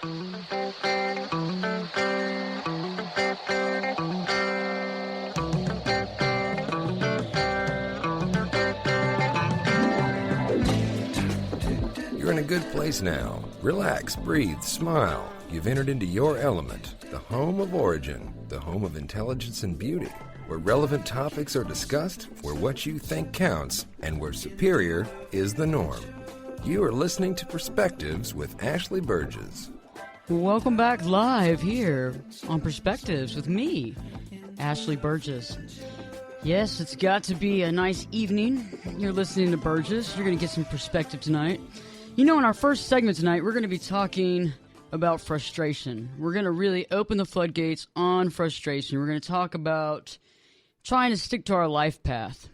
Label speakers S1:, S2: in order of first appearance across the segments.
S1: You're in a good place now. Relax, breathe, smile. You've entered into your element, the home of origin, the home of intelligence and beauty, where relevant topics are discussed, where what you think counts, and where superior is the norm. You are listening to Perspectives with Ashley Burgess.
S2: Welcome back live here on Perspectives with me, Ashley Burgess. Yes, it's got to be a nice evening. You're listening to Burgess. You're going to get some perspective tonight. You know, in our first segment tonight, we're going to be talking about frustration. We're going to really open the floodgates on frustration. We're going to talk about trying to stick to our life path.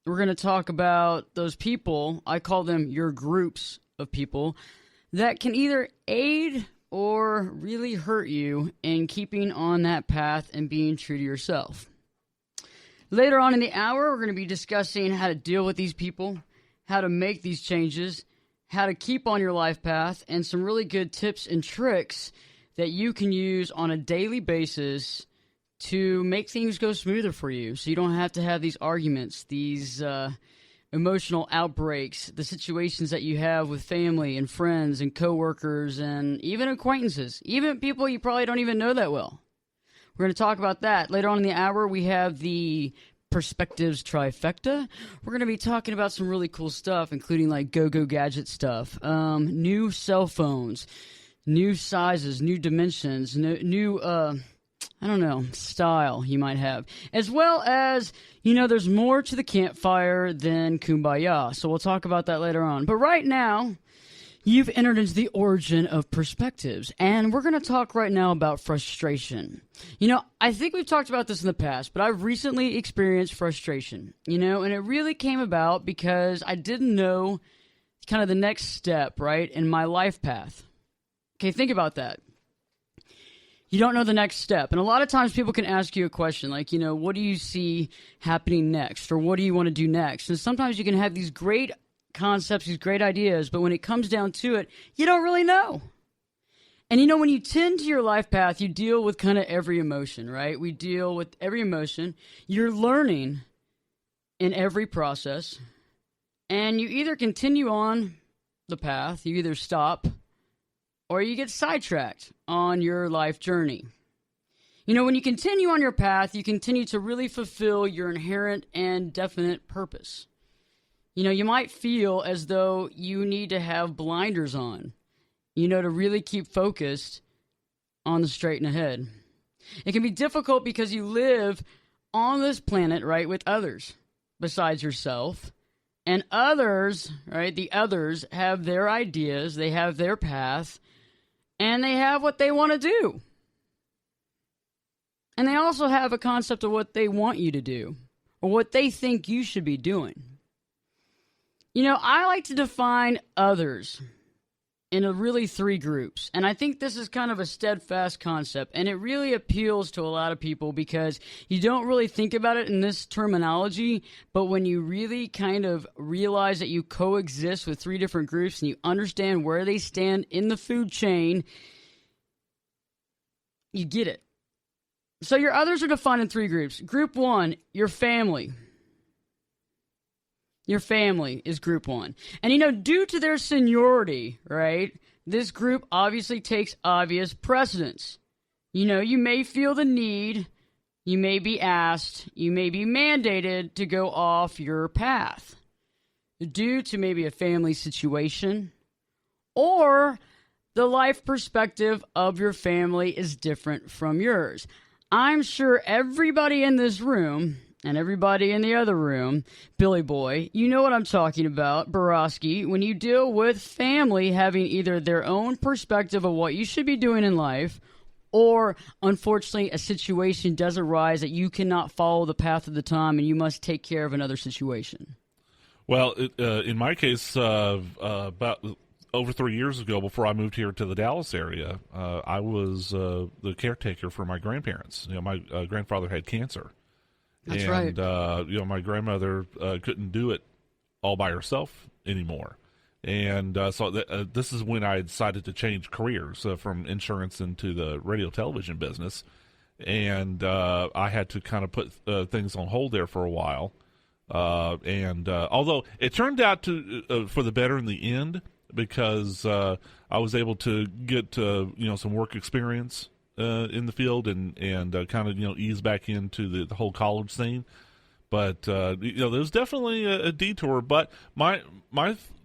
S2: We're going to talk about those people, I call them your groups of people, that can either aid or really hurt you in keeping on that path and being true to yourself. Later on in the hour, we're going to be discussing how to deal with these people, how to make these changes, how to keep on your life path, and some really good tips and tricks that you can use on a daily basis to make things go smoother for you, so you don't have to have these arguments, these emotional outbreaks, the situations that you have with family and friends and coworkers and even acquaintances, even people you probably don't even know that well. We're going to talk about that. Later on in the hour, we have the Perspectives Trifecta. We're going to be talking about some really cool stuff, including like go-go gadget stuff, new cell phones, new sizes, new dimensions, new style you might have. As well as, there's more to the campfire than kumbaya. So we'll talk about that later on. But right now, you've entered into the origin of perspectives, and we're going to talk right now about frustration. I think we've talked about this in the past, but I've recently experienced frustration, and it really came about because I didn't know kind of the next step, right, in my life path. Okay, think about that. You don't know the next step, and a lot of times people can ask you a question like, what do you see happening next, or what do you want to do next? And sometimes you can have these great concepts, these great ideas, but when it comes down to it, you don't really know. And when you tend to your life path, you deal with kind of every emotion, right? We deal with every emotion. You're learning in every process, and you either continue on the path, you either stop, or you get sidetracked on your life journey. When you continue on your path, you continue to really fulfill your inherent and definite purpose. You might feel as though you need to have blinders on, to really keep focused on the straight and ahead. It can be difficult because you live on this planet, right, with others besides yourself. And others, right, the others have their ideas, they have their path, and they have what they want to do. And they also have a concept of what they want you to do, or what they think you should be doing. I like to define others in really three groups, and I think this is kind of a steadfast concept, and it really appeals to a lot of people because you don't really think about it in this terminology, but when you really kind of realize that you coexist with three different groups and you understand where they stand in the food chain, you get it. So your others are defined in three groups. Group one, your family. Your family is group one. And, due to their seniority, right, this group obviously takes obvious precedence. You may feel the need, you may be asked, you may be mandated to go off your path due to maybe a family situation, or the life perspective of your family is different from yours. I'm sure everybody in this room and everybody in the other room, Billy Boy, you know what I'm talking about, Borowski, when you deal with family having either their own perspective of what you should be doing in life, or unfortunately a situation does arise that you cannot follow the path of the time and you must take care of another situation.
S3: Well, in my case, about over 3 years ago, before I moved here to the Dallas area, I was the caretaker for my grandparents. My grandfather had cancer.
S2: That's right.
S3: My grandmother couldn't do it all by herself anymore. And so this is when I decided to change careers from insurance into the radio television business. And I had to kind of put things on hold there for a while. And although it turned out to for the better in the end, because I was able to get some work experience in the field and kind of ease back into the whole college scene. But there was definitely a detour. But my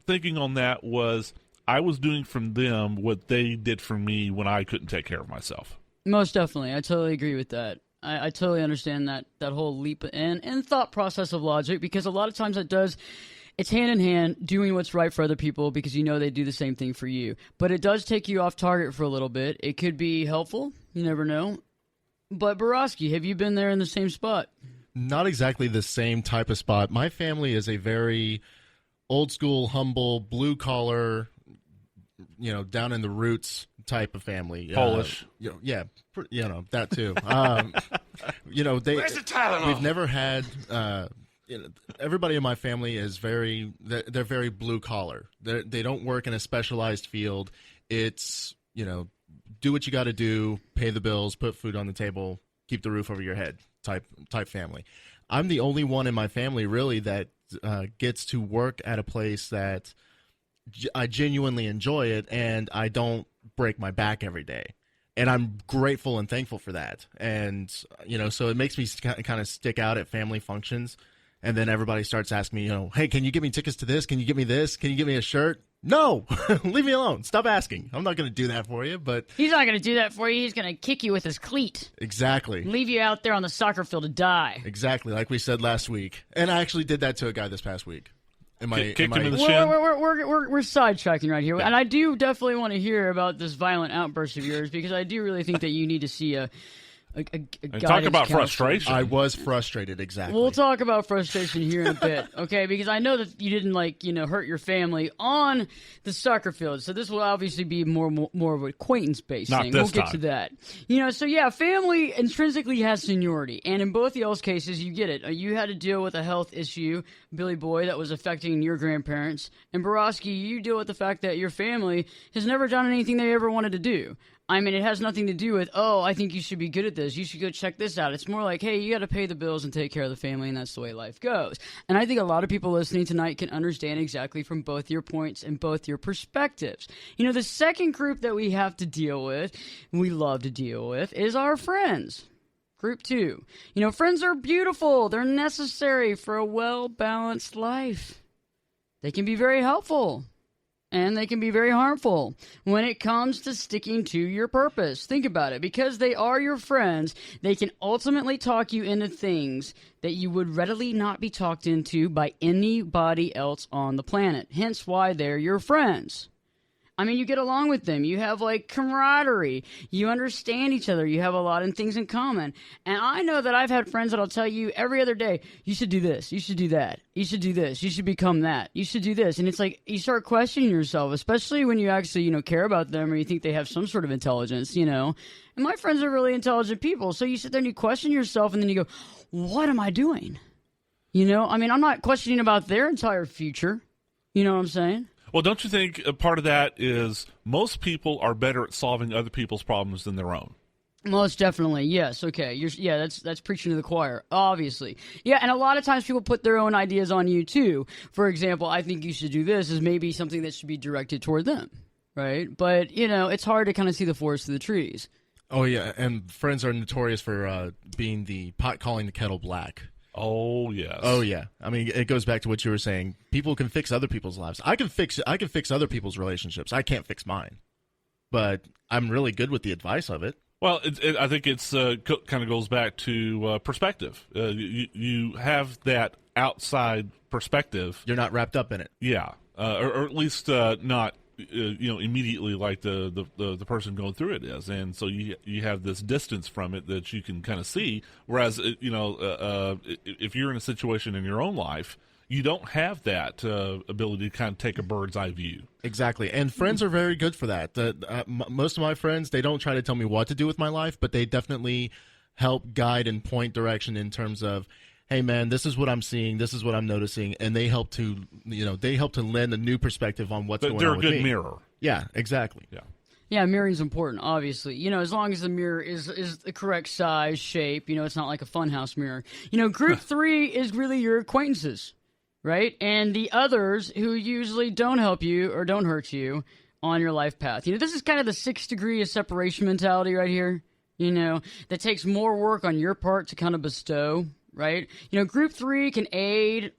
S3: thinking on that was I was doing from them what they did for me when I couldn't take care of myself.
S2: Most definitely. I totally agree with that. I totally understand that whole leap and thought process of logic, because a lot of times it's hand in hand doing what's right for other people because they do the same thing for you. But it does take you off target for a little bit. It could be helpful. You never know. But Borowski, have you been there in the same spot?
S4: Not exactly the same type of spot. My family is a very old school, humble, blue collar, down in the roots type of family.
S3: Polish.
S4: That too.
S1: Where's the Tylenol?
S4: We've never had, everybody in my family is they're very blue collar. They don't work in a specialized field. It's, do what you got to do, pay the bills, put food on the table, keep the roof over your head type family. I'm the only one in my family really that gets to work at a place that I genuinely enjoy it, and I don't break my back every day. And I'm grateful and thankful for that. And, so it makes me kind of stick out at family functions. And then everybody starts asking me, hey, can you get me tickets to this? Can you get me this? Can you get me a shirt? No, leave me alone. Stop asking. I'm not going to do that for you. But
S2: he's not going to do that for you. He's going to kick you with his cleat.
S4: Exactly.
S2: Leave you out there on the soccer field to die.
S4: Exactly, like we said last week. And I actually did that to a guy this past week.
S3: Kicked him in the shin.
S2: We're sidetracking right here, yeah. And I do definitely want to hear about this violent outburst of yours, because I do really think that you need to see a
S3: talk about frustration.
S4: I was frustrated, exactly.
S2: We'll talk about frustration here in a bit, okay? Because I know that you didn't hurt your family on the soccer field, so this will obviously be more of an acquaintance-based thing. We'll get to that. So yeah, family intrinsically has seniority, and in both y'all's cases, you get it. You had to deal with a health issue, Billy Boy, that was affecting your grandparents, and Borowski, you deal with the fact that your family has never done anything they ever wanted to do. I mean, it has nothing to do with, I think you should be good at this. You should go check this out. It's more like, hey, you got to pay the bills and take care of the family, and that's the way life goes. And I think a lot of people listening tonight can understand exactly from both your points and both your perspectives. The second group that we have to deal with, we love to deal with, is our friends. Group 2. Friends are beautiful. They're necessary for a well-balanced life. They can be very helpful. And they can be very harmful when it comes to sticking to your purpose. Think about it. Because they are your friends, they can ultimately talk you into things that you would readily not be talked into by anybody else on the planet. Hence why they're your friends. I mean, you get along with them. You have, camaraderie. You understand each other. You have a lot of things in common. And I know that I've had friends that'll tell you every other day, you should do this. You should do that. You should do this. You should become that. You should do this. And it's like you start questioning yourself, especially when you actually, care about them or you think they have some sort of intelligence, And my friends are really intelligent people. So you sit there and you question yourself, and then you go, what am I doing? I mean, I'm not questioning about their entire future. You know what I'm saying?
S3: Well, don't you think a part of that is most people are better at solving other people's problems than their own?
S2: Most definitely, yes. Okay, that's preaching to the choir, obviously. Yeah, and a lot of times people put their own ideas on you too. For example, I think you should do this is maybe something that should be directed toward them, right? But it's hard to kind of see the forest through the trees.
S4: Oh yeah, and friends are notorious for being the pot calling the kettle black.
S3: Oh yes.
S4: Oh yeah. I mean, it goes back to what you were saying. People can fix other people's lives. I can fix other people's relationships. I can't fix mine, but I'm really good with the advice of it.
S3: Well, I think it's kind of goes back to perspective. You have that outside perspective.
S4: You're not wrapped up in it.
S3: Yeah, or at least not. Immediately like the person going through it is, and so you have this distance from it that you can kind of see. Whereas if you're in a situation in your own life, you don't have that ability to kind of take a bird's eye view.
S4: Exactly, and friends are very good for that. Most of my friends, they don't try to tell me what to do with my life, but they definitely help guide and point direction in terms of, hey man, this is what I'm seeing, this is what I'm noticing, and they help to lend a new perspective on what's going on with me.
S3: They're a good mirror.
S4: Yeah, exactly.
S3: Yeah.
S2: Yeah, mirroring's important, obviously. As long as the mirror is the correct size, shape, it's not like a funhouse mirror. Group 3 is really your acquaintances, right? And the others who usually don't help you or don't hurt you on your life path. This is kind of the 6 degree of separation mentality right here, that takes more work on your part to kind of bestow, right? Group 3 can aid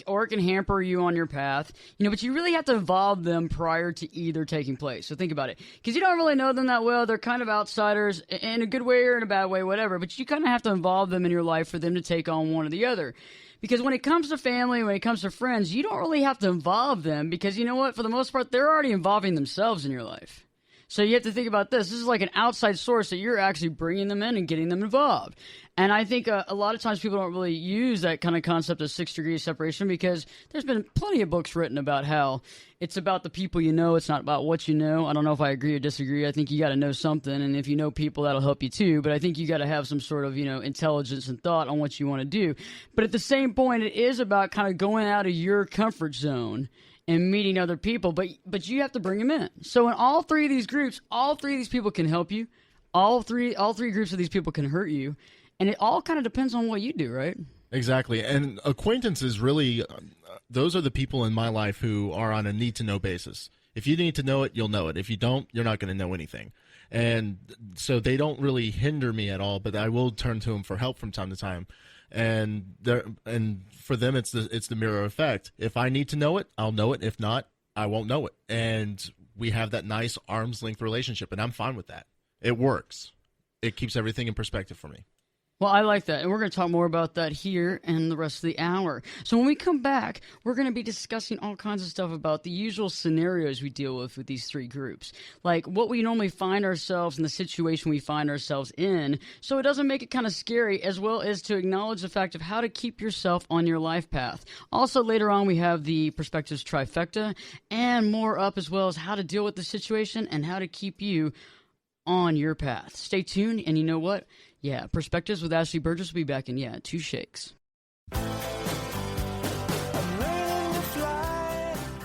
S2: or it can hamper you on your path, but you really have to involve them prior to either taking place. So think about it, because you don't really know them that well. They're kind of outsiders in a good way or in a bad way, whatever, but you kind of have to involve them in your life for them to take on one or the other. Because when it comes to family, when it comes to friends, you don't really have to involve them because, you know what, for the most part, they're already involving themselves in your life. So you have to think about this. This is like an outside source that you're actually bringing them in and getting them involved. And I think a lot of times people don't really use that kind of concept of 6 degrees separation because there's been plenty of books written about how it's about the people you know. It's not about what you know. I don't know if I agree or disagree. I think you got to know something. And if you know people, that'll help you too. But I think you got to have some sort of, intelligence and thought on what you want to do. But at the same point, it is about kind of going out of your comfort zone and meeting other people, but you have to bring them in. So in all 3 of these groups, all 3 of these people can help you. All three groups of these people can hurt you, and it all kind of depends on what you do, right?
S4: Exactly. And acquaintances really, those are the people in my life who are on a need-to-know basis. If you need to know it, you'll know it. If you don't, you're not going to know anything. And so they don't really hinder me at all, but I will turn to them for help from time to time. And for them, it's the mirror effect. If I need to know it, I'll know it. If not, I won't know it. And we have that nice arm's length relationship, and I'm fine with that. It works. It keeps everything in perspective for me.
S2: Well, I like that, and we're going to talk more about that here in the rest of the hour. So when we come back, we're going to be discussing all kinds of stuff about the usual scenarios we deal with these 3 groups, like what we normally find ourselves in the situation we find ourselves in, so it doesn't make it kind of scary, as well as to acknowledge the fact of how to keep yourself on your life path. Also, later on, we have the perspectives trifecta and more up, as well as how to deal with the situation and how to keep you on your path. Stay tuned, and you know what? Yeah, Perspectives with Ashley Burgess will be back in, 2 shakes.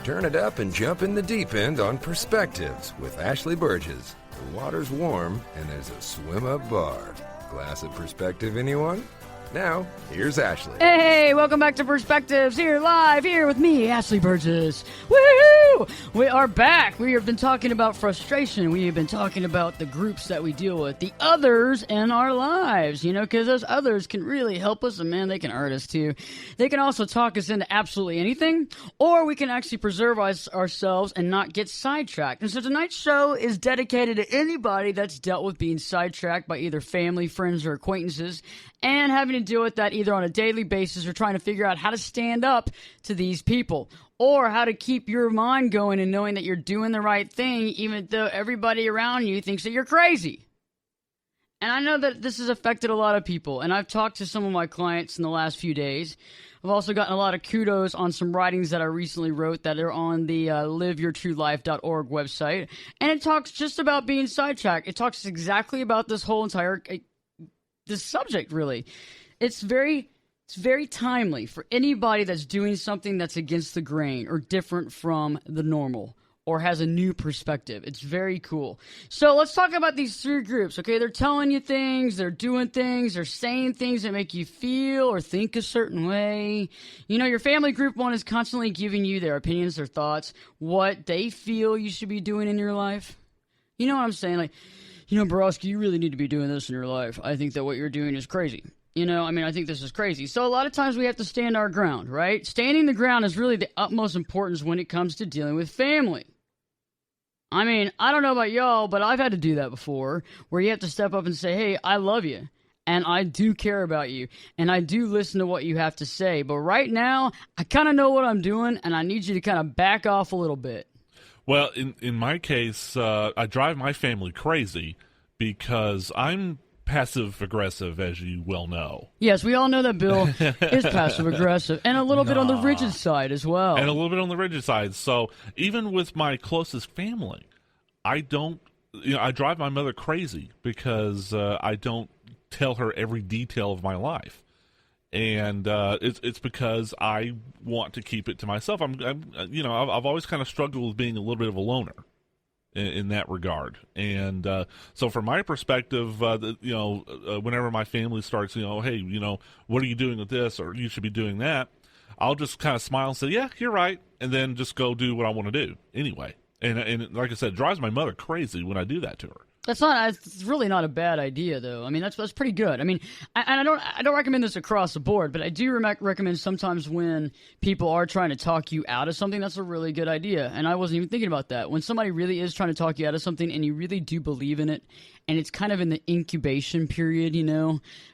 S1: Turn it up and jump in the deep end on Perspectives with Ashley Burgess. The water's warm, and there's a swim-up bar. Glass of perspective, anyone? Now, here's Ashley.
S2: Hey, welcome back to Perspectives, live here with me, Ashley Burgess. Woohoo! We are back. We have been talking about frustration. We have been talking about the groups that we deal with, the others in our lives, because those others can really help us, and man, they can hurt us too. They can also talk us into absolutely anything, or we can actually preserve ourselves and not get sidetracked. And so tonight's show is dedicated to anybody that's dealt with being sidetracked by either family, friends, or acquaintances, and having to deal with that either on a daily basis or trying to figure out how to stand up to these people, or how to keep your mind going and knowing that you're doing the right thing even though everybody around you thinks that you're crazy. And I know that this has affected a lot of people, and I've talked to some of my clients in the last few days. I've also gotten a lot of kudos on some writings that I recently wrote that are on the liveyourtruelife.org website, and it talks just about being sidetracked. It talks exactly about this whole entire this subject, really. It's very timely for anybody that's doing something that's against the grain or different from the normal or has a new perspective. It's very cool. So let's talk about these 3 groups, okay? They're telling you things, they're doing things, they're saying things that make you feel or think a certain way. Your family group 1 is constantly giving you their opinions, their thoughts, what they feel you should be doing in your life. You know what I'm saying? Like, Borowski, you really need to be doing this in your life. I think that what you're doing is crazy. I think this is crazy. So a lot of times we have to stand our ground, right? Standing the ground is really the utmost importance when it comes to dealing with family. I don't know about y'all, but I've had to do that before, where you have to step up and say, hey, I love you, and I do care about you, and I do listen to what you have to say. But right now, I kind of know what I'm doing, and I need you to kind of back off a little bit.
S3: Well, in my case, I drive my family crazy because I'm passive-aggressive, as you well know.
S2: Yes, we all know that Bill is passive-aggressive, and a little bit on the rigid side as well.
S3: And a little bit on the rigid side. So even with my closest family, I drive my mother crazy because I don't tell her every detail of my life. And it's because I want to keep it to myself. I've always kind of struggled with being a little bit of a loner in that regard. And so from my perspective, whenever my family starts, hey, what are you doing with this, or you should be doing that, I'll just kind of smile and say, yeah, you're right, and then just go do what I want to do anyway. And like I said, it drives my mother crazy when I do that to her.
S2: It's really not a bad idea, though. I mean, that's pretty good. I mean, I don't recommend this across the board, but I do recommend sometimes when people are trying to talk you out of something, that's a really good idea. And I wasn't even thinking about that. When somebody really is trying to talk you out of something and you really do believe in it, and it's kind of in the incubation period,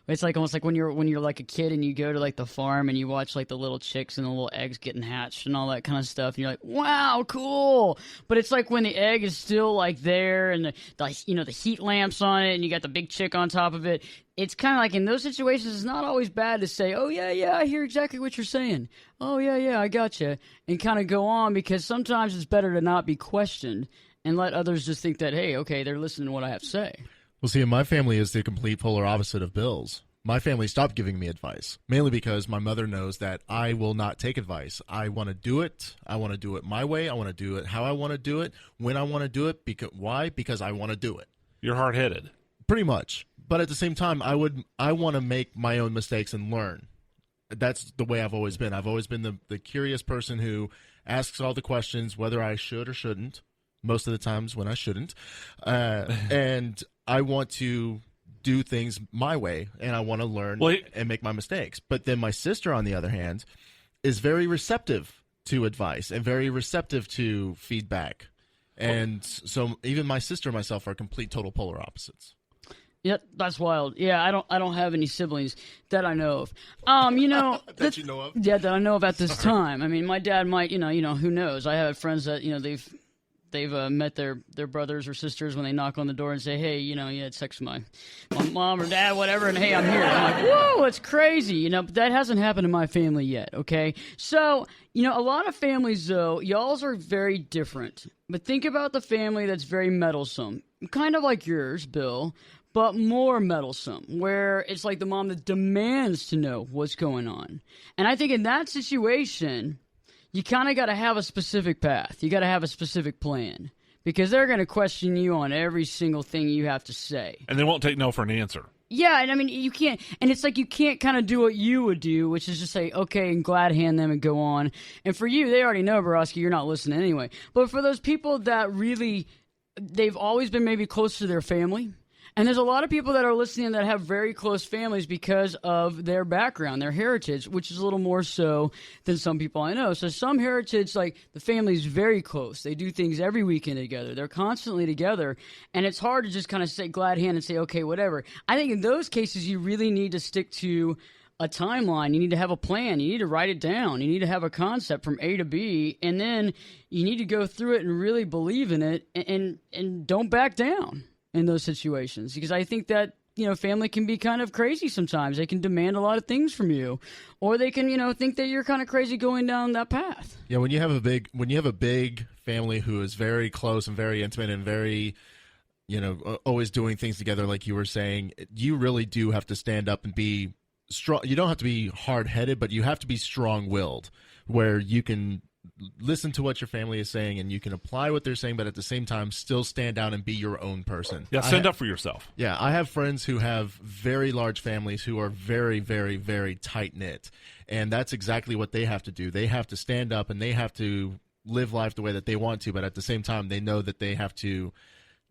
S2: it's like almost like when you're like a kid and you go to like the farm and you watch like the little chicks and the little eggs getting hatched and all that kind of stuff, and you're like, wow, cool. But it's like when the egg is still like there and the heat lamps on it and you got the big chick on top of it. It's kind of like in those situations, it's not always bad to say, oh, yeah, I hear exactly what you're saying. Oh, yeah, I gotcha. And kind of go on, because sometimes it's better to not be questioned and let others just think that, hey, okay, they're listening to what I have to say.
S4: Well, see, my family is the complete polar opposite of Bill's. My family stopped giving me advice, mainly because my mother knows that I will not take advice. I want to do it. I want to do it my way. I want to do it how I want to do it, when I want to do it. Why? Because I want to do it.
S3: You're hard-headed.
S4: Pretty much. But at the same time, I want to make my own mistakes and learn. That's the way I've always been. I've always been the curious person who asks all the questions, whether I should or shouldn't, most of the times when I shouldn't. And I want to do things my way, and I want to learn and make my mistakes. But then my sister, on the other hand, is very receptive to advice and very receptive to feedback. And so even my sister and myself are complete total polar opposites.
S2: Yep, that's wild. Yeah, I don't have any siblings that I know of.
S4: That you know of?
S2: Yeah, that I know of at this time. I mean, my dad might, who knows? I have friends that, they've met their brothers or sisters when they knock on the door and say, hey, you had sex with my mom or dad, whatever, and hey, I'm here. I'm like, whoa, it's crazy, but that hasn't happened in my family yet, okay? So, a lot of families, though, y'all's are very different. But think about the family that's very meddlesome, kind of like yours, Bill, but more meddlesome, where it's like the mom that demands to know what's going on. And I think in that situation, you kind of got to have a specific path. You got to have a specific plan, because they're going to question you on every single thing you have to say.
S3: And they won't take no for an answer.
S2: Yeah, and I mean, you can't, and it's like you can't kind of do what you would do, which is just say, okay, and glad hand them and go on. And for you, they already know, Borowski, you're not listening anyway. But for those people that really, they've always been maybe close to their family. And there's a lot of people that are listening that have very close families because of their background, their heritage, which is a little more so than some people I know. So some heritage, like the family's very close. They do things every weekend together. They're constantly together. And it's hard to just kind of say glad hand and say, okay, whatever. I think in those cases, you really need to stick to a timeline. You need to have a plan. You need to write it down. You need to have a concept from A to B. And then you need to go through it and really believe in it and don't back down in those situations, because I think that family can be kind of crazy sometimes. They can demand a lot of things from you, or they can think that you're kind of crazy going down that path.
S4: Yeah, when you have a big family who is very close and very intimate and very always doing things together, like you were saying, you really do have to stand up and be strong. You don't have to be hard-headed, but you have to be strong-willed, where you can listen to what your family is saying and you can apply what they're saying, but at the same time still stand down and be your own person.
S3: Yeah, stand up for yourself.
S4: Yeah, I have friends who have very large families who are very, very, very tight-knit, and that's exactly what they have to do. They have to stand up and they have to live life the way that they want to, but at the same time they know that they have to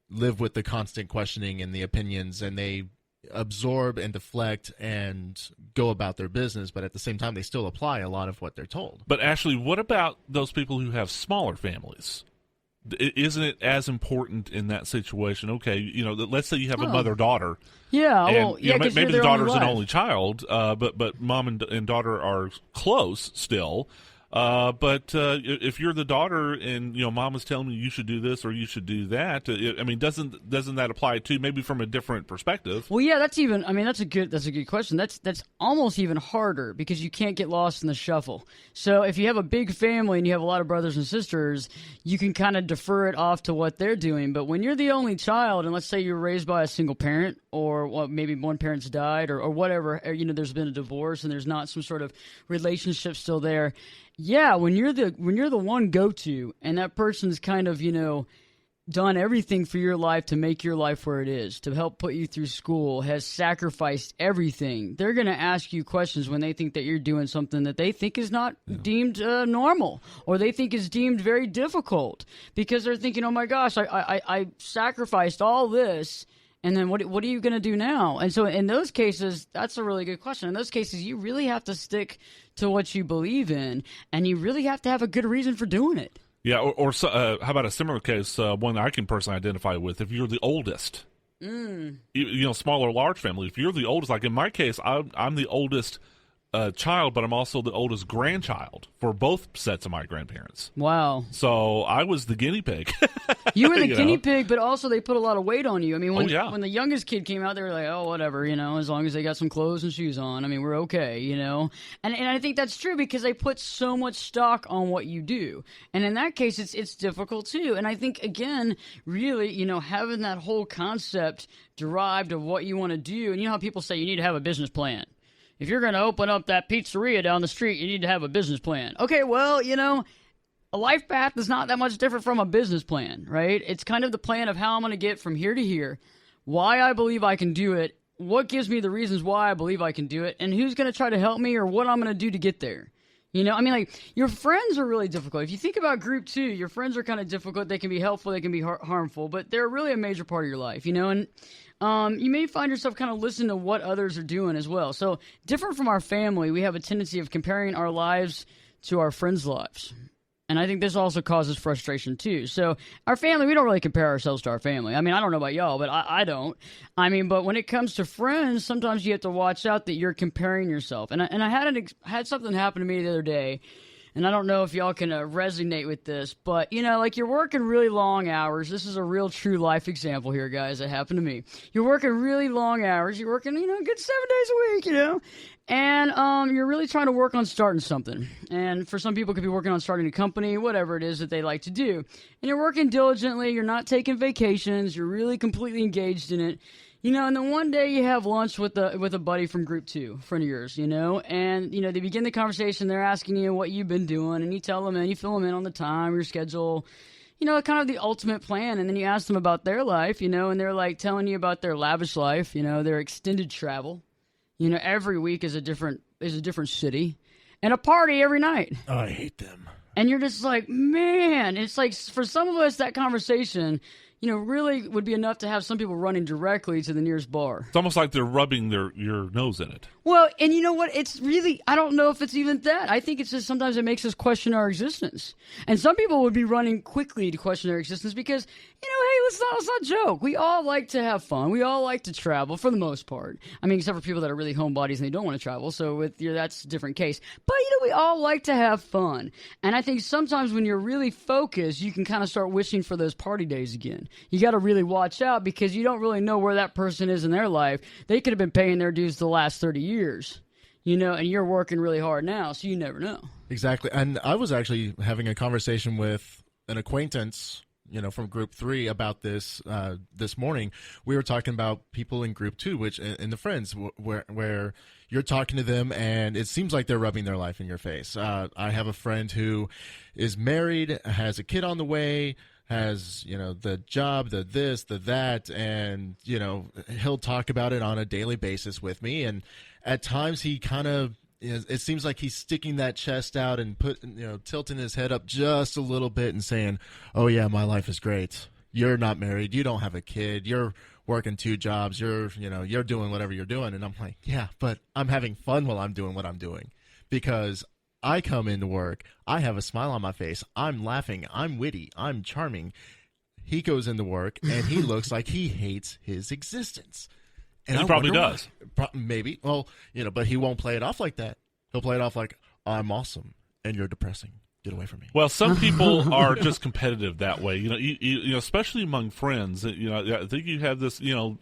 S4: live with the constant questioning and the opinions, and they absorb and deflect and go about their business, but at the same time they still apply a lot of what they're told.
S3: But Ashley, what about those people who have smaller families? Isn't it as important in that situation? Okay, let's say you have a mother-daughter.
S2: Yeah,
S3: and, maybe the daughter's an only child, but mom and daughter are close still. But if you're the daughter and mom is telling you should do this or you should do that, I mean, doesn't that apply to maybe from a different perspective?
S2: Well, yeah, that's a good question. That's almost even harder because you can't get lost in the shuffle. So if you have a big family and you have a lot of brothers and sisters, you can kind of defer it off to what they're doing. But when you're the only child, and let's say you're raised by a single parent, or maybe one parent's died, or whatever, there's been a divorce and there's not some sort of relationship still there. Yeah, when you're the one go-to, and that person's kind of done everything for your life to make your life where it is, to help put you through school, has sacrificed everything, they're going to ask you questions when they think that you're doing something that they think is not deemed normal, or they think is deemed very difficult, because they're thinking, oh my gosh, I sacrificed all this. And then what are you going to do now? And so in those cases, that's a really good question. In those cases, you really have to stick to what you believe in, and you really have to have a good reason for doing it.
S3: Yeah, or how about a similar case, one I can personally identify with, if you're the oldest, small or large family, if you're the oldest, like in my case, I'm the oldest child, but I'm also the oldest grandchild for both sets of my grandparents.
S2: Wow.
S3: So I was the guinea pig.
S2: You were the guinea pig, but also they put a lot of weight on you. I mean, when the youngest kid came out, they were like, oh, whatever, as long as they got some clothes and shoes on, I mean, we're okay, And I think that's true because they put so much stock on what you do. And in that case, it's difficult too. And I think, again, really, having that whole concept derived of what you want to do, and how people say you need to have a business plan. If you're going to open up that pizzeria down the street, you need to have a business plan. Okay, well, a life path is not that much different from a business plan, right? It's kind of the plan of how I'm going to get from here to here, why I believe I can do it, what gives me the reasons why I believe I can do it, and who's going to try to help me or what I'm going to do to get there. Your friends are really difficult. If you think about group 2, your friends are kind of difficult. They can be helpful, they can be harmful, but they're really a major part of your life, and you may find yourself kind of listening to what others are doing as well. So different from our family, we have a tendency of comparing our lives to our friends' lives. And I think this also causes frustration too. So our family, we don't really compare ourselves to our family. I mean, I don't know about y'all, but I don't. I mean, but when it comes to friends, sometimes you have to watch out that you're comparing yourself. And I had something happen to me the other day. And I don't know if y'all can resonate with this, but, you're working really long hours. This is a real true life example here, guys. It happened to me. You're working really long hours. You're working, a good 7 days a week, and you're really trying to work on starting something. And for some people, it could be working on starting a company, whatever it is that they like to do. And you're working diligently. You're not taking vacations. You're really completely engaged in it. And then one day you have lunch with a buddy from group 2, friend of yours, and, they begin the conversation. They're asking you what you've been doing, and you tell them, and you fill them in on the time, your schedule, kind of the ultimate plan. And then you ask them about their life, and they're like telling you about their lavish life, their extended travel. Every week is a different city, and a party every night.
S4: Oh, I hate them.
S2: And you're just like, man, it's like for some of us, that conversation, really would be enough to have some people running directly to the nearest bar.
S3: It's almost like they're rubbing your nose in it.
S2: Well, and you know what? It's really, I don't know if it's even that. I think it's just sometimes it makes us question our existence. And some people would be running quickly to question their existence because, hey, let's not joke. We all like to have fun. We all like to travel for the most part. I mean, except for people that are really homebodies and they don't want to travel. So that's a different case. But, we all like to have fun. And I think sometimes when you're really focused, you can kind of start wishing for those party days again. You got to really watch out because you don't really know where that person is in their life. They could have been paying their dues the last 30 years, and you're working really hard now, so you never know.
S4: Exactly. And I was actually having a conversation with an acquaintance, from group 3 about this this morning. We were talking about people in group 2, which in the friends where you're talking to them and it seems like they're rubbing their life in your face. I have a friend who is married, has a kid on the way, has, the job, the this, the that, and, he'll talk about it on a daily basis with me. And at times he kind of, it seems like he's sticking that chest out and tilting his head up just a little bit and saying, oh yeah, my life is great. You're not married. You don't have a kid. You're working 2 jobs. You're doing whatever you're doing. And I'm like, yeah, but I'm having fun while I'm doing what I'm doing because I come into work, I have a smile on my face, I'm laughing, I'm witty, I'm charming. He goes into work, and he looks like he hates his existence. And
S3: he probably does.
S4: Maybe. Well, but he won't play it off like that. He'll play it off like, I'm awesome, and you're depressing. Get away from me.
S3: Well, some people are just competitive that way. You know, especially among friends. You know, I think you have this. You know,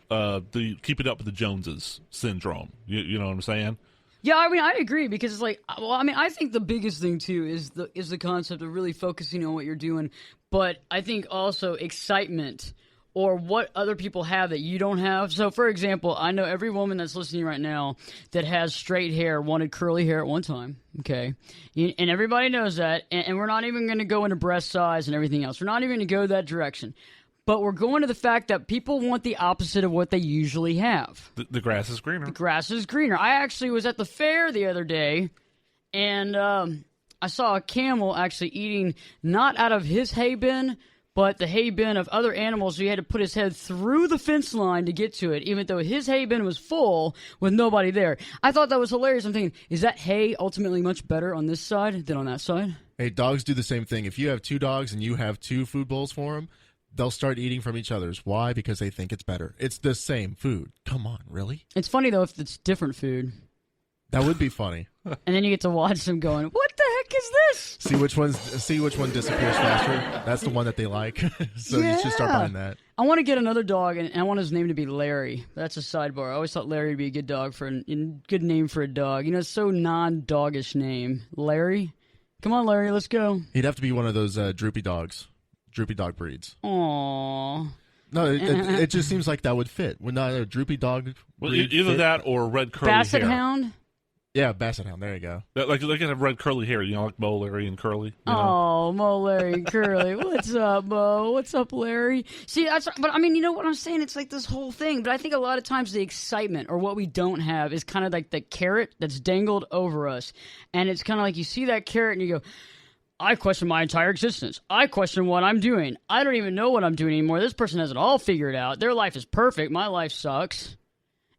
S3: the keep it up with the Joneses syndrome. You know what I'm saying?
S2: Yeah, I mean, I agree because it's like, well, I mean, I think the biggest thing too is the concept of really focusing on what you're doing, but I think also excitement or what other people have that you don't have. So, for example, I know every woman that's listening right now that has straight hair wanted curly hair at one time, okay? And everybody knows that, and we're not even going to go into breast size and everything else. We're not even going to go that direction. But we're going to the fact that people want the opposite of what they usually have.
S3: The grass is greener.
S2: The grass is greener. I actually was at the fair the other day, and I saw a camel actually eating not out of his hay bin, but the hay bin of other animals. So he had to put his head through the fence line to get to it, even though his hay bin was full with nobody there. I thought that was hilarious. I'm thinking, is that hay ultimately much better on this side than on that side?
S4: Hey, dogs do the same thing. If you have 2 dogs and you have 2 food bowls for them, they'll start eating from each other's. Why? Because they think it's better. It's the same food. Come on, really?
S2: It's funny, though, if it's different food.
S4: That would be funny.
S2: And then you get to watch them going, what the heck is this?
S4: See which one disappears faster. That's the one that they like. So you should start buying that.
S2: I want to get another dog, and I want his name to be Larry. That's a sidebar. I always thought Larry would be a good good name for a dog. You know, it's so non-doggish name. Larry? Come on, Larry, let's go.
S4: He'd have to be one of those droopy dogs. Droopy dog breeds.
S2: Aww.
S4: No, it just seems like that would fit. We're not a droopy dog breed.
S3: Well, either
S4: fit.
S3: that or red curly
S2: Basset
S3: hair.
S2: Hound?
S4: Yeah, Basset Hound. There you go.
S3: Like they can have red curly hair, you know, like Mo, Larry, and Curly. You know?
S2: Oh, Mo, Larry, and Curly. What's up, Mo? What's up, Larry? See, but I mean, you know what I'm saying? It's like this whole thing. But I think a lot of times the excitement or what we don't have is kind of like the carrot that's dangled over us. And it's kind of like you see that carrot and you go, I question my entire existence. I question what I'm doing. I don't even know what I'm doing anymore. This person has it all figured out. Their life is perfect. My life sucks.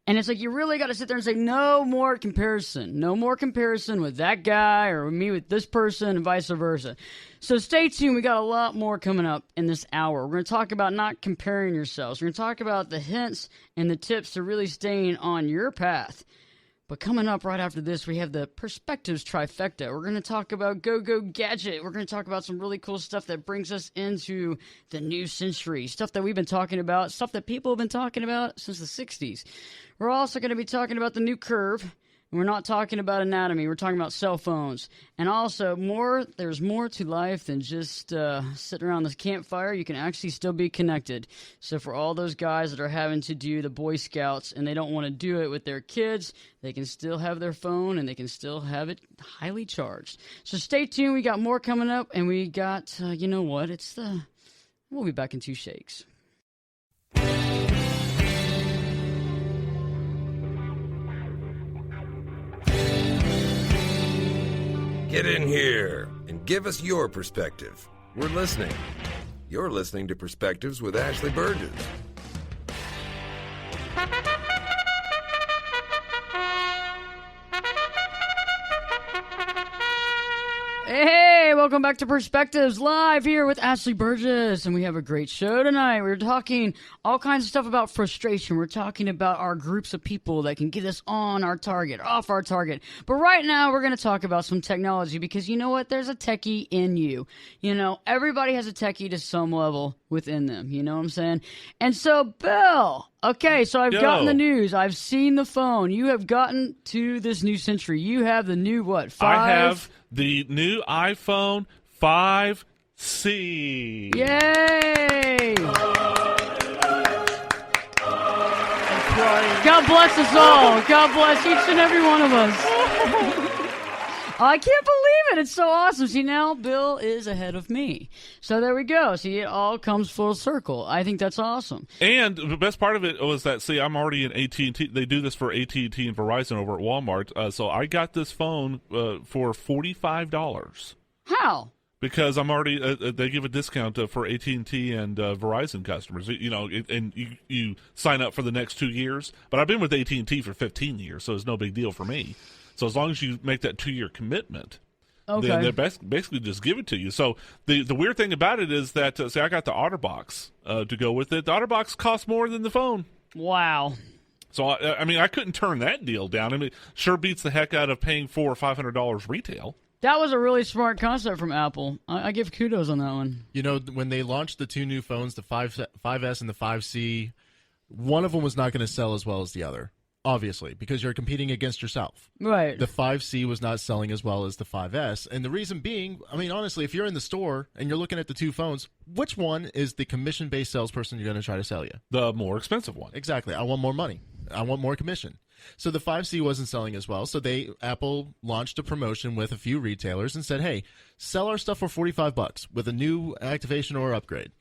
S2: And it's like you really got to sit there and say, no more comparison. No more comparison with that guy or me with this person and vice versa. So stay tuned. We got a lot more coming up in this hour. We're going to talk about not comparing yourselves. We're going to talk about the hints and the tips to really staying on your path. But coming up right after this, we have the Perspectives Trifecta. We're going to talk about Go Gadget. We're going to talk about some really cool stuff that brings us into the new century, stuff that we've been talking about, stuff that people have been talking about since the 60s. We're also going to be talking about the new curve. And we're not talking about anatomy. We're talking about cell phones. And also, there's more to life than just sitting around this campfire. You can actually still be connected. So for all those guys that are having to do the Boy Scouts and they don't want to do it with their kids, they can still have their phone and they can still have it highly charged. So stay tuned. We got more coming up. And we got, you know what? We'll be back in 2 shakes.
S1: Get in here and give us your perspective. We're listening. You're listening to Perspectives with Ashley Burgess.
S2: Hey, welcome back to Perspectives Live here with Ashley Burgess, and we have a great show tonight. We're talking all kinds of stuff about frustration. We're talking about our groups of people that can get us on our target, off our target. But right now, we're going to talk about some technology because you know what? There's a techie in you. You know, everybody has a techie to some level within them. You know what I'm saying? And so, Bill, okay, so I've gotten the news. I've seen the phone. You have gotten to this new century. You have the new what? 5?
S3: I have the new iPhone 5C.
S2: Yay! God bless us all. God bless each and every one of us. I can't believe it. It's so awesome. See, now Bill is ahead of me. So there we go. See, it all comes full circle. I think that's awesome.
S3: And the best part of it was that, see, I'm already in AT&T. They do this for AT&T and Verizon over at Walmart. So I got this phone for $45.
S2: How?
S3: Because I'm already, they give a discount for AT&T and Verizon customers. You know, and you sign up for the next 2 years. But I've been with AT&T for 15 years, so it's no big deal for me. So as long as you make that 2-year commitment, then they basically just give it to you. So the weird thing about it is that, say, I got the OtterBox to go with it. The OtterBox costs more than the phone.
S2: Wow.
S3: So, I mean, I couldn't turn that deal down. I mean, sure beats the heck out of paying $400 or $500 retail.
S2: That was a really smart concept from Apple. I give kudos on that one.
S4: You know, when they launched the two new phones, the 5S and the 5C, one of them was not going to sell as well as the other, obviously, because you're competing against yourself.
S2: Right.
S4: The 5C was not selling as well as the 5S. And the reason being, I mean, honestly, if you're in the store and you're looking at the two phones, which one is the commission-based salesperson you're going to try to sell you?
S3: The more expensive one.
S4: Exactly. I want more money. I want more commission. So the 5C wasn't selling as well. So Apple launched a promotion with a few retailers and said, hey, sell our stuff for $45 with a new activation or upgrade.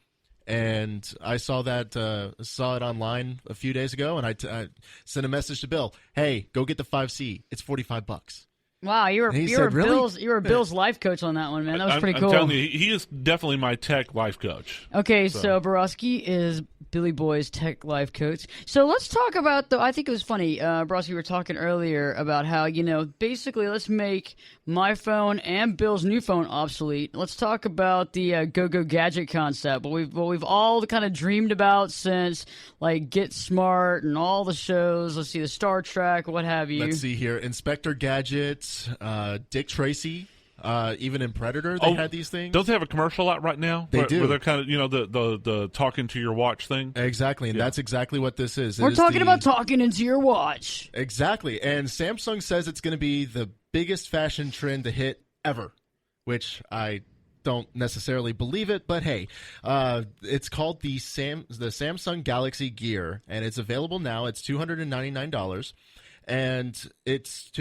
S4: And I saw it online a few days ago, and I sent a message to Bill, hey, go get the 5C. It's $45.
S2: Wow, you were
S4: Really?
S2: Bill's life coach on that one, man. That was pretty cool.
S3: I'm telling you, he is definitely my tech life coach.
S2: Okay, so Borowski is Billy Boy's tech life coach. So let's talk about I think it was funny, Borowski, we were talking earlier about how, basically let's make my phone and Bill's new phone obsolete. Let's talk about the go-go gadget concept, what we've all kind of dreamed about since, like, Get Smart and all the shows. Let's see, the Star Trek, what have you.
S4: Let's see here. Inspector Gadget, Dick Tracy. Even in Predator, they had these things.
S3: Don't they have a commercial out right now?
S4: They do.
S3: Where they're kind of, the talking to your watch thing.
S4: Exactly, and that's exactly what this is.
S2: We're talking about talking into your watch.
S4: Exactly, and Samsung says it's going to be the biggest fashion trend to hit ever, which I don't necessarily believe it, but hey, it's called the Samsung Galaxy Gear, and it's available now. It's $299. And it's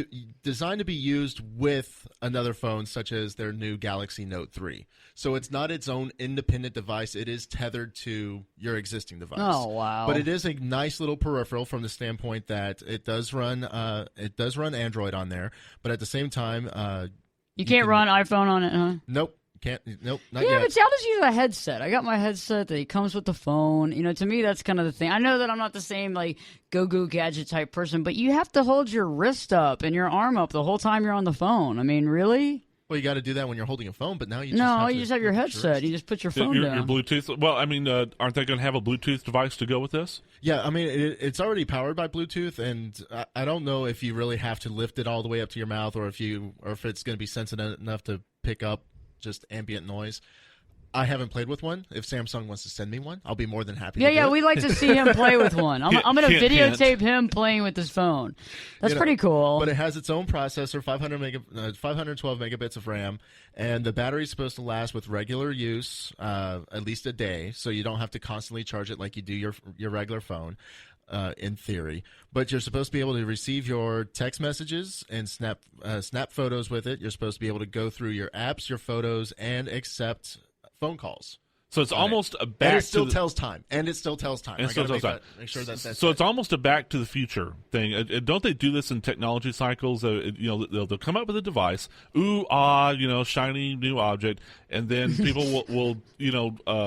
S4: designed to be used with another phone, such as their new Galaxy Note 3. So it's not its own independent device. It is tethered to your existing device.
S2: Oh, wow.
S4: But it is a nice little peripheral from the standpoint that it does run Android on there. But at the same time,
S2: you can't run iPhone on it, huh?
S4: Nope. Nope, not
S2: yeah,
S4: yet.
S2: but see, I'll just use a headset. I got my headset that comes with the phone. To me, that's kind of the thing. I know that I'm not the same, like, go-go gadget type person, but you have to hold your wrist up and your arm up the whole time you're on the phone. I mean, really?
S4: Well, you got to do that when you're holding a phone, but now you
S2: just have your headset. You just put your phone down.
S3: Your Bluetooth. Well, I mean, aren't they going to have a Bluetooth device to go with this?
S4: Yeah, I mean, it's already powered by Bluetooth, and I don't know if you really have to lift it all the way up to your mouth, or if it's going to be sensitive enough to pick up just ambient noise. I haven't played with one. If Samsung wants to send me one, I'll be more than happy to do it.
S2: We'd like to see him play with one. I'm going to videotape him playing with his phone. That's pretty cool.
S4: But it has its own processor, 512 megabits of RAM, and the battery's supposed to last with regular use at least a day, so you don't have to constantly charge it like you do your regular phone. In theory, but you're supposed to be able to receive your text messages and snap photos with it. You're supposed to be able to go through your apps, your photos, and accept phone calls.
S3: So it's almost a back.
S4: And it still tells time. And it still tells time.
S3: And it still tells time.
S4: Make sure that's
S3: so it's almost a Back to the Future thing. Don't they do this in technology cycles? They'll come up with a device, shiny new object, and then people will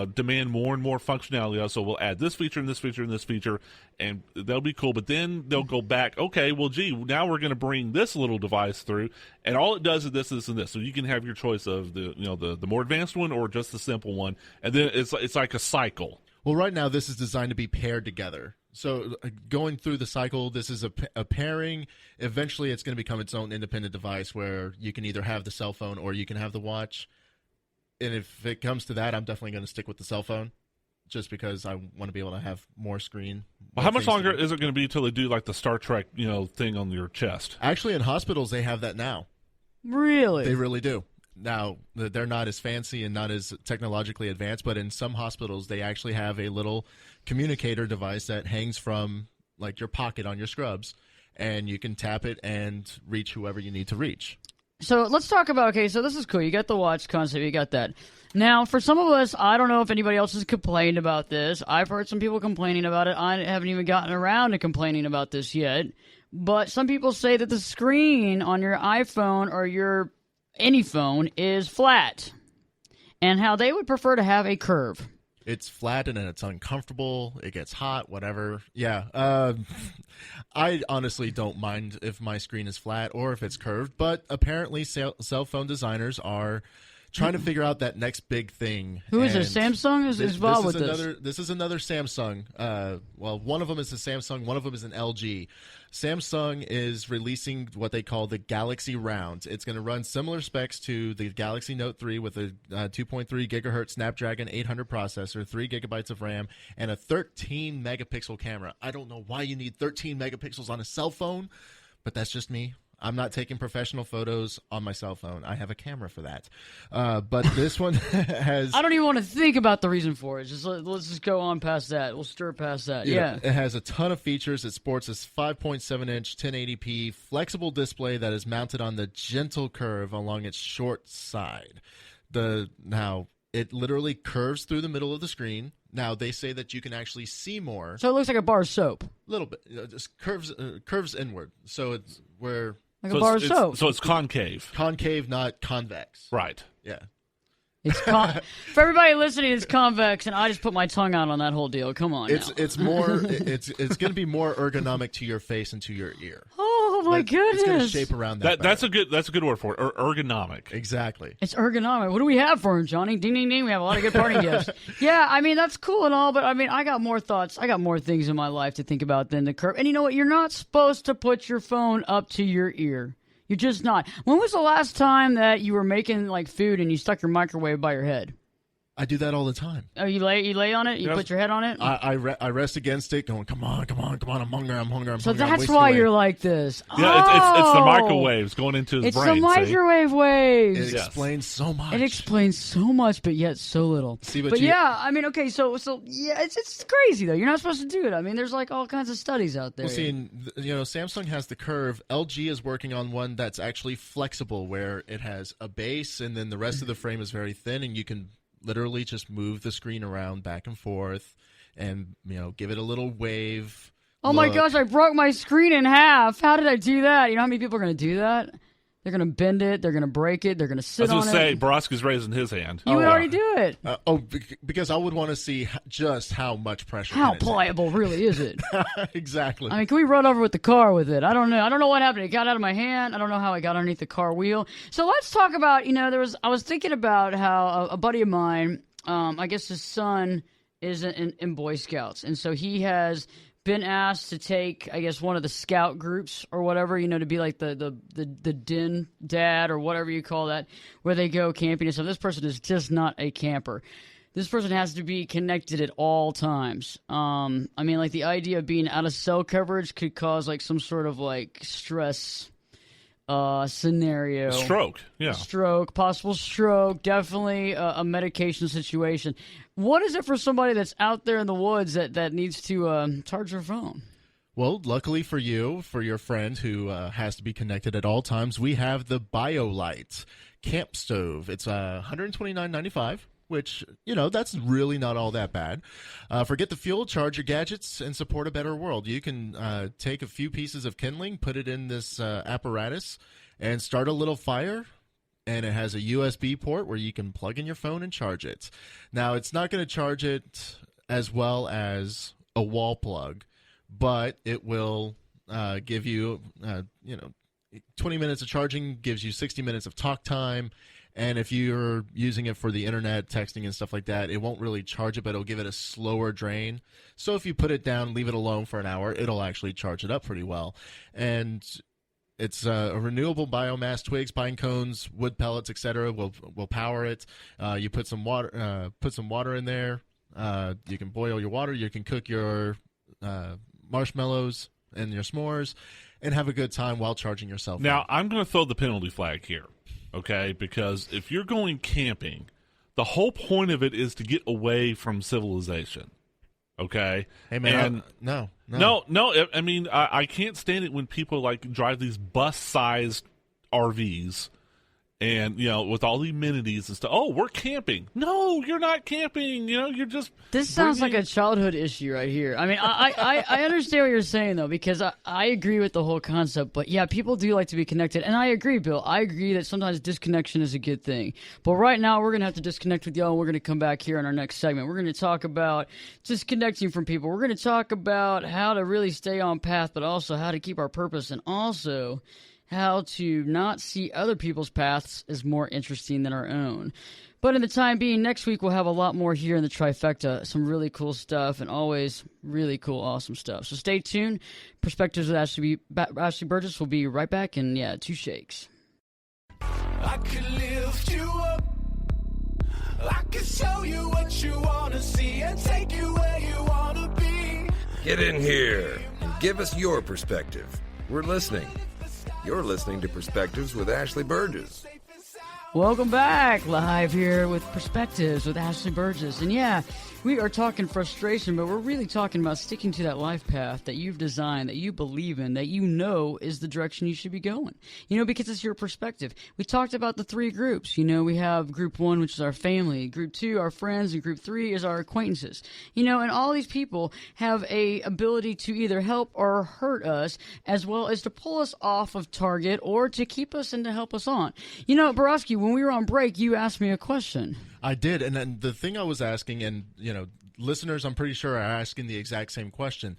S3: demand more and more functionality. So we'll add this feature and this feature and this feature, and they'll be cool. But then they'll go back. Okay, well, now we're going to bring this little device through, and all it does is this, this, and this. So you can have your choice of the more advanced one or just the simple one, and then it's like a cycle.
S4: Well, right now this is designed to be paired together. So going through the cycle, this is a pairing. Eventually, it's going to become its own independent device where you can either have the cell phone or you can have the watch. And if it comes to that, I'm definitely going to stick with the cell phone, just because I want to be able to have more screen.
S3: Well, how much longer is it going to be till they do like the Star Trek, thing on your chest?
S4: Actually, in hospitals, they have that now.
S2: Really?
S4: They really do. Now, they're not as fancy and not as technologically advanced, but in some hospitals, they actually have a little communicator device that hangs from, like, your pocket on your scrubs, and you can tap it and reach whoever you need to reach.
S2: So let's talk about, so this is cool. You got the watch concept. You got that. Now, for some of us, I don't know if anybody else has complained about this. I've heard some people complaining about it. I haven't even gotten around to complaining about this yet. But some people say that the screen on your iPhone or any phone is flat, and how they would prefer to have a curve.
S4: It's flat and it's uncomfortable. It gets hot, whatever. Yeah. I honestly don't mind if my screen is flat or if it's curved, but apparently cell phone designers are trying to figure out that next big thing.
S2: Who is it? Samsung is involved with this.
S4: This is another Samsung. Well, one of them is a Samsung, one of them is an LG. Samsung is releasing what they call the Galaxy Round. It's going to run similar specs to the Galaxy Note 3 with a 2.3 gigahertz Snapdragon 800 processor, 3 gigabytes of RAM, and a 13 megapixel camera. I don't know why you need 13 megapixels on a cell phone, but that's just me. I'm not taking professional photos on my cell phone. I have a camera for that. But this one has...
S2: I don't even want to think about the reason for it. Let's just go on past that. We'll stir past that. Yeah.
S4: It has a ton of features. It sports a 5.7-inch 1080p flexible display that is mounted on the gentle curve along its short side. Now, it literally curves through the middle of the screen. Now, they say that you can actually see more.
S2: So it looks like a bar of soap.
S4: A little bit. Just curves inward. So it's where...
S2: Like a bar of soap.
S3: So it's concave.
S4: Concave, not convex.
S3: Right.
S4: Yeah.
S2: It's for everybody listening, it's convex, and I just put my tongue out on that whole deal. Come on,
S4: it's more. It's going to be more ergonomic to your face and to your ear.
S2: Oh my goodness!
S4: It's going to shape around that.
S3: That's a good word for it. Ergonomic.
S4: Exactly.
S2: It's ergonomic. What do we have for him, Johnny? Ding ding ding. We have a lot of good party gifts. Yeah, I mean that's cool and all, but I mean I got more thoughts. I got more things in my life to think about than the curve. And you know what? You're not supposed to put your phone up to your ear. You're just not. When was the last time that you were making like food and you stuck your microwave by your head?
S4: I do that all the time.
S2: Oh, you lay on it? You put your head on it?
S4: I rest against it going, come on, I'm hungry.
S2: So that's why you're like this.
S3: Yeah, it's the microwaves going into his brain.
S2: It's the microwave waves.
S4: It explains so much.
S2: It explains so much, but yet so little. Yeah, I mean, okay, so yeah, it's crazy though. You're not supposed to do it. I mean, there's like all kinds of studies out there.
S4: Well, see, Samsung has the curve. LG is working on one that's actually flexible, where it has a base and then the rest of the frame is very thin, and you can literally just move the screen around back and forth and, give it a little wave.
S2: Oh my gosh, I broke my screen in half. How did I do that? You know how many people are going to do that? They're going to bend it. They're going to break it. They're going to sit on it.
S3: I was going to say, Baraska's raising his hand.
S2: You would already do it.
S4: Because I would want to see just how much pressure.
S2: How pliable really is it?
S4: Exactly.
S2: I mean, can we run over with the car with it? I don't know. I don't know what happened. It got out of my hand. I don't know how I got underneath the car wheel. So let's talk about, I was thinking about how a buddy of mine, I guess his son is in Boy Scouts. And so he has been asked to take, I guess, one of the scout groups or whatever, to be like the den dad or whatever you call that, where they go camping and stuff. This person is just not a camper. This person has to be connected at all times. I mean, like the idea of being out of cell coverage could cause like some sort of like stress scenario.
S3: Stroke, yeah.
S2: Possible stroke, definitely a medication situation. What is it for somebody that's out there in the woods that needs to charge their phone?
S4: Well, luckily for you, for your friend who has to be connected at all times, we have the BioLite camp stove. It's $129.95. Which, that's really not all that bad. Forget the fuel, charge your gadgets, and support a better world. You can take a few pieces of kindling, put it in this apparatus, and start a little fire. And it has a USB port where you can plug in your phone and charge it. Now, it's not going to charge it as well as a wall plug, but it will give you, 20 minutes of charging, gives you 60 minutes of talk time. And if you're using it for the internet, texting and stuff like that, it won't really charge it, but it'll give it a slower drain. So if you put it down, leave it alone for an hour, it'll actually charge it up pretty well. And it's a renewable biomass, twigs, pine cones, wood pellets, etc. will power it. You put some water in there. You can boil your water. You can cook your marshmallows and your s'mores, and have a good time while charging your cell phone.
S3: Now I'm going to throw the penalty flag here. Okay, because if you're going camping, the whole point of it is to get away from civilization. Okay?
S4: Hey, man, no.
S3: I mean, I can't stand it when people, like, drive these bus-sized RVs and, with all the amenities and stuff. Oh, we're camping. No, you're not camping. You're just...
S2: This sounds like a childhood issue right here. I mean, I understand what you're saying, though, because I agree with the whole concept. But, yeah, people do like to be connected. And I agree, Bill. I agree that sometimes disconnection is a good thing. But right now, we're going to have to disconnect with y'all, and we're going to come back here in our next segment. We're going to talk about disconnecting from people. We're going to talk about how to really stay on path, but also how to keep our purpose, and also how to not see other people's paths as more interesting than our own. But in the time being, next week we'll have a lot more here in the trifecta. Some really cool stuff and always really cool, awesome stuff. So stay tuned. Perspectives with Ashley Burgess will be right back in, 2 shakes.
S5: I could lift you up. I could show you what you want to see and take you where you want to be.
S1: Get in here and give us your perspective. We're listening. You're listening to Perspectives with Ashley Burgess.
S2: Welcome back, live here with Perspectives with Ashley Burgess. And we are talking frustration, but we're really talking about sticking to that life path that you've designed, that you believe in, that you know is the direction you should be going. Because it's your perspective. We talked about the 3 groups. We have group 1, which is our family, group 2, our friends, and group 3 is our acquaintances. And all these people have a ability to either help or hurt us, as well as to pull us off of target or to keep us and to help us on. Borowski, when we were on break, you asked me a question.
S4: I did, and then the thing I was asking, and listeners, I'm pretty sure are asking the exact same question.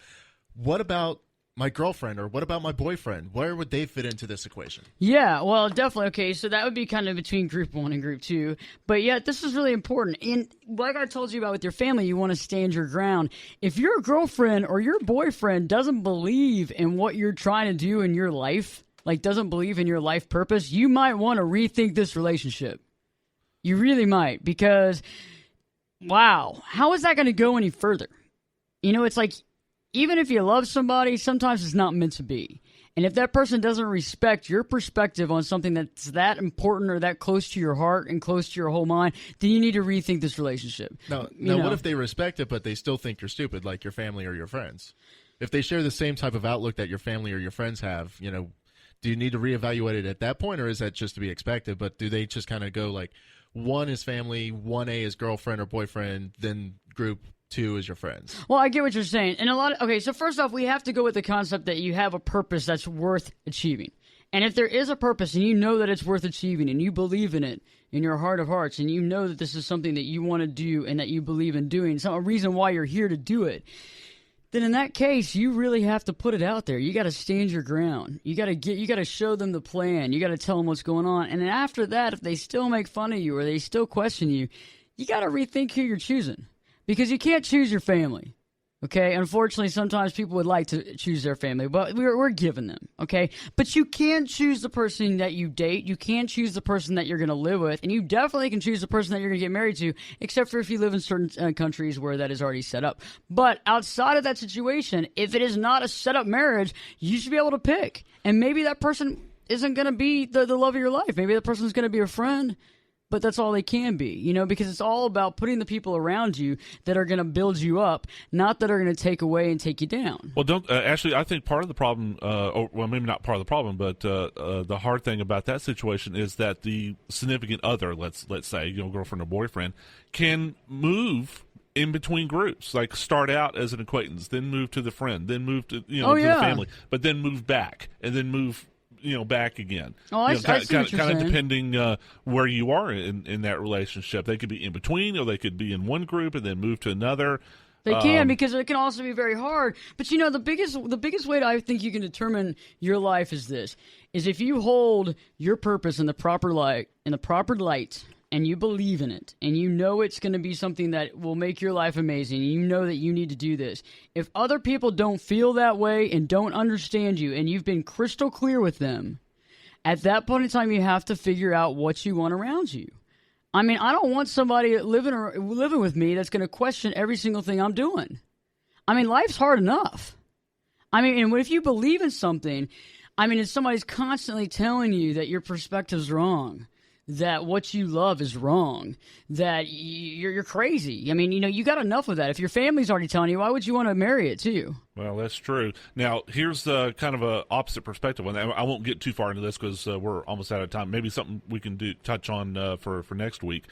S4: What about my girlfriend, or what about my boyfriend? Where would they fit into this equation?
S2: Yeah, well, definitely. Okay, so that would be kind of between group 1 and group 2. But this is really important. And like I told you about with your family, you want to stand your ground. If your girlfriend or your boyfriend doesn't believe in what you're trying to do in your life, like doesn't believe in your life purpose, you might want to rethink this relationship. You really might, because, wow, how is that going to go any further? It's like, even if you love somebody, sometimes it's not meant to be. And if that person doesn't respect your perspective on something that's that important or that close to your heart and close to your whole mind, then you need to rethink this relationship.
S4: Now, what if they respect it, but they still think you're stupid, like your family or your friends? If they share the same type of outlook that your family or your friends have, do you need to reevaluate it at that point, or is that just to be expected? But do they just kind of go like, 1 is family, 1A is girlfriend or boyfriend, then group 2 is your friends?
S2: Well, I get what you're saying. And so first off, we have to go with the concept that you have a purpose that's worth achieving. And if there is a purpose and you know that it's worth achieving and you believe in it in your heart of hearts and you know that this is something that you want to do and that you believe in doing, a reason why you're here to do it, then in that case, you really have to put it out there. You got to stand your ground. You got to show them the plan. You got to tell them what's going on. And then after that, if they still make fun of you or they still question you, you got to rethink who you're choosing, because you can't choose your family. Okay, unfortunately, sometimes people would like to choose their family, but we're giving them, okay? But you can choose the person that you date. You can choose the person that you're going to live with, and you definitely can choose the person that you're going to get married to, except for if you live in certain countries where that is already set up. But outside of that situation, if it is not a set-up marriage, you should be able to pick. And maybe that person isn't going to be the love of your life. Maybe that person is going to be a friend. But that's all they can be, because it's all about putting the people around you that are going to build you up, not that are going to take away and take you down.
S3: Well, Ashley, I think part of the problem, maybe not part of the problem, but the hard thing about that situation is that the significant other, let's say, girlfriend or boyfriend, can move in between groups, like start out as an acquaintance, then move to the friend, then move to to the family, but then move back, and then move back again.
S2: Oh, I see what you're saying.
S3: Kind of depending where you are in that relationship. They could be in between, or they could be in one group and then move to another.
S2: They can, because it can also be very hard. But the biggest way I think you can determine your life is if you hold your purpose in the proper light, and you believe in it, and you know it's going to be something that will make your life amazing, and you know that you need to do this. If other people don't feel that way and don't understand you, and you've been crystal clear with them, at that point in time, you have to figure out what you want around you. I mean, I don't want somebody living with me that's going to question every single thing I'm doing. I mean, life's hard enough. I mean, and if you believe in something, if somebody's constantly telling you that your perspective's wrong, that what you love is wrong, that you're crazy. I mean, you got enough of that. If your family's already telling you, why would you want to marry it too?
S3: Well, that's true. Now, here's kind of a opposite perspective. I won't get too far into this because we're almost out of time. Maybe something we can touch on for next week.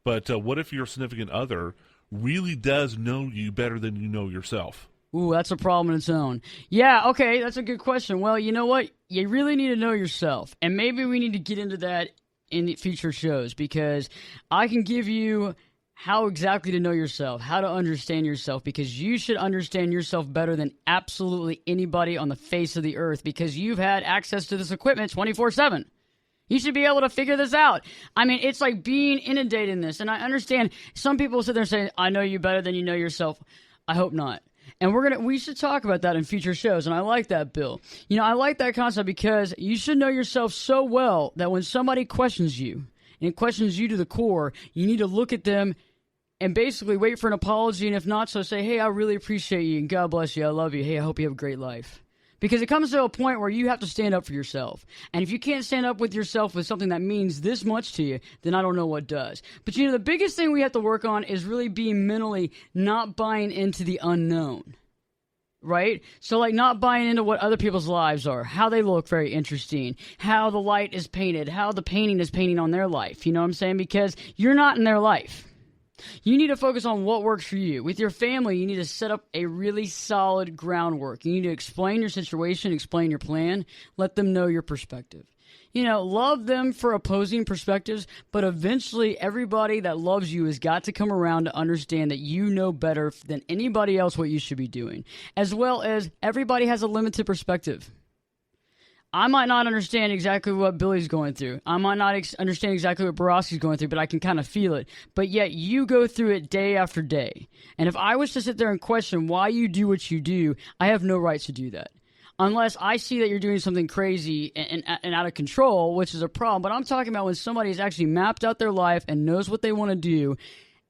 S3: But what if your significant other really does know you better than you know yourself?
S2: Ooh, that's a problem in its own. Yeah, okay, that's a good question. Well, you know what? You really need to know yourself. And maybe we need to get into that in the future shows, because I can give you how exactly to know yourself, how to understand yourself, because you should understand yourself better than absolutely anybody on the face of the earth, because you've had access to this equipment 24/7. You should be able to figure this out. I mean, it's like being inundated in this. And I understand some people sit there and say, I know you better than you know yourself. I hope not. And we should talk about that in future shows. And I like that, Bill. You know, I like that concept because you should know yourself so well that when somebody questions you, and it questions you to the core, you need to look at them and basically wait for an apology. And if not, so say, hey, I really appreciate you and God bless you. I love you. Hey, I hope you have a great life. Because it comes to a point where you have to stand up for yourself. And if you can't stand up with yourself with something that means this much to you, then I don't know what does. But you know, the biggest thing we have to work on is really being mentally not buying into the unknown. Right? So like not buying into what other people's lives are, how they look very interesting, how the light is painted, how the painting is painting on their life. You know what I'm saying? Because you're not in their life. You need to focus on what works for you. With your family, you need to set up a really solid groundwork. You need to explain your situation, explain your plan, let them know your perspective. You know, love them for opposing perspectives, but eventually everybody that loves you has got to come around to understand that you know better than anybody else what you should be doing, as well as everybody has a limited perspective. I might not understand exactly what Billy's going through. I might not understand exactly what Borowski's going through, but I can kind of feel it. But yet you go through it day after day. And if I was to sit there and question why you do what you do, I have no rights to do that. Unless I see that you're doing something crazy and out of control, which is a problem. But I'm talking about when somebody has actually mapped out their life and knows what they want to do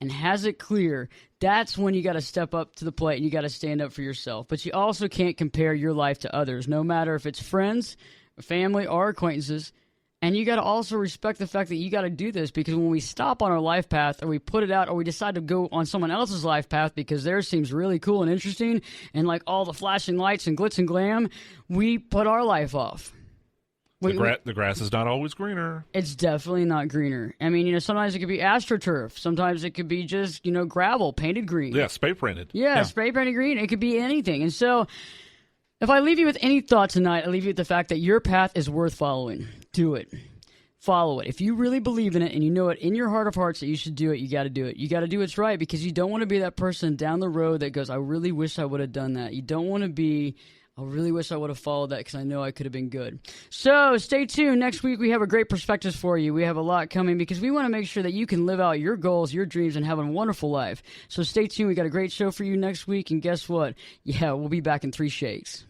S2: and has it clear. That's when you got to step up to the plate and you got to stand up for yourself. But you also can't compare your life to others, no matter if it's friends, family, or acquaintances. And you got to also respect the fact that you got to do this, because when we stop on our life path or we put it out or we decide to go on someone else's life path because theirs seems really cool and interesting and like all the flashing lights and glitz and glam, we put our life off.
S3: The grass is not always greener.
S2: It's definitely not greener. I mean, you know, sometimes it could be AstroTurf. Sometimes it could be just, you know, gravel painted green.
S3: Yeah, spray painted.
S2: Yeah, spray painted green. It could be anything. And so if I leave you with any thought tonight, I leave you with the fact that your path is worth following. Do it. Follow it. If you really believe in it and you know it in your heart of hearts that you should do it, you got to do it. You got to do what's right, because you don't want to be that person down the road that goes, I really wish I would have done that. You don't want to be, I really wish I would have followed that because I know I could have been good. So stay tuned. Next week we have a great perspectives for you. We have a lot coming because we want to make sure that you can live out your goals, your dreams, and have a wonderful life. So stay tuned. We got a great show for you next week. And guess what? Yeah, we'll be back in 3 shakes.